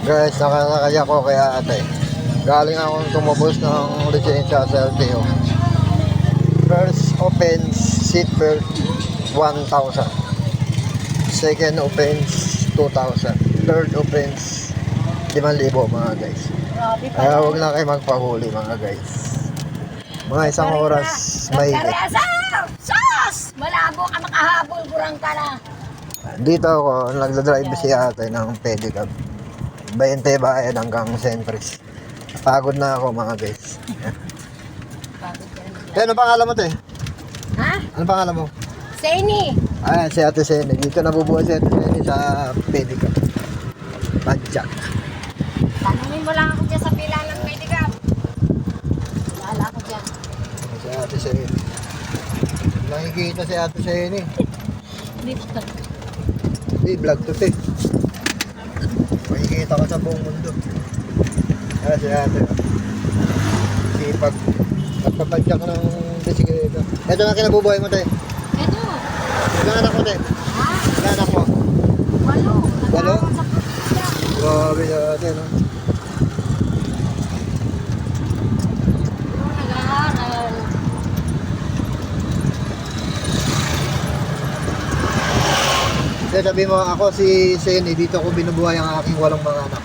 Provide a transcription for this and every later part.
Guys, nakasakay ako kaya ate. Galing akong tumubos ng lisensya sa LTO. First offense, seatbelt, 1,000. Second offense, 2,000. Third offense, 5,000 mga guys. Kaya huwag na kayo magpahuli mga guys. Mga isang oras may Sos! Malabo ka makahabol, kurang ka na. dito ako, nagdadrive si ate ng pedicab. 20 bayad hanggang Sentries. Pagod na ako mga guys. Ano pangalan mo te? Ha? Ano pangalan mo? Seni. Ayan si ate Seni. Dito nabubuhay si ate Seni sa pedicab. Padjak. Tanungin mo lang ako dyan sa pila ng pedicab. Lala ko dyan. Si ate Seni. Nakikita si ate Seni. Dito. Hindi, vlog to te. Makikita ka sa buong mundo. Ayan si ate. Sipag. Nagpapadjak ng bisikleta. Ito na kinabubuhay mo te. Ito. Ilang anak mo te? Ha? Ilang anak mo? Walo. Walo? Nag-aaral sa probinsya. Grabe si ate no. Puro nag-aaral. Kasi sabi mo, ako si Seni, dito ko binubuhay ang aking 8 mga anak.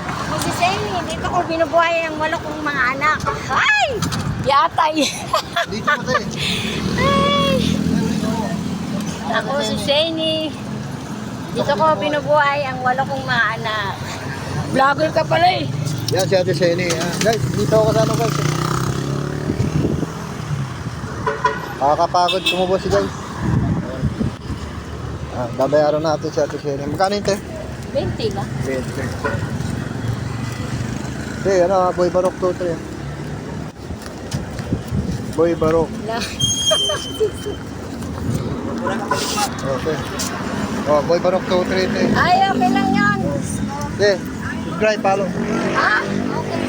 Ako si Seni. Dito ko binubuhay ang 8 kong mga anak. Ay! Yatay. Dito mo tayo. Ay! Ako si Seni. Dito ko binubuhay ang 8 kong mga anak. Vlogger ka pala eh. Yan si ate Seni. Guys, dito ako sa ano guys. Nakakapagod tumubos si guys. Babayaran natin si ate Seni. Magkano yun te? 20 ba? 20. Te, ano, Boy Barok 2-3. Boy Barok. Okay. Oh, Boy Barok 2-3 te. Ay, okay lang yan. Te, subscribe, follow. Ha? Okay.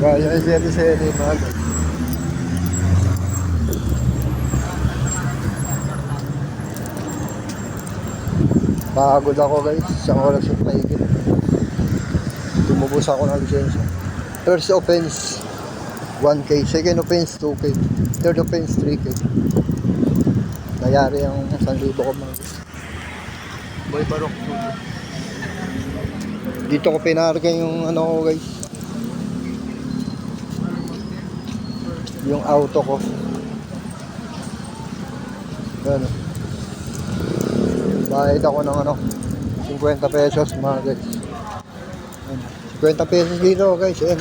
Kaya si ate Seni, mga guys. Pagod ako guys, isang oras yung paigil. Tumubos ako ng lisensya. First offense, 1K. Second offense, 2K. Third offense, 3K. Nayari ang 1,000 ko mga guys. Boy Barok. Dito ko pinarken yung ano ko guys. Yung auto ko. Ano. Bayad ako ng ano, 50 pesos mga guys. 50 pesos dito guys, ayan.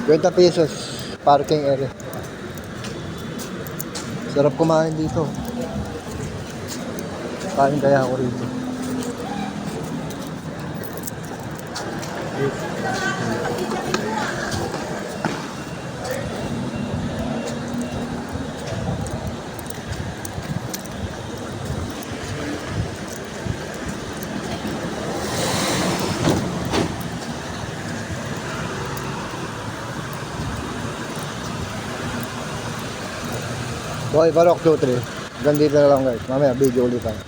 50 pesos parking area. Sarap kumain dito. Kain kaya ako rito. Boy Barok 2-3. Gandito na lang guys. Mamaya video ulit tayo.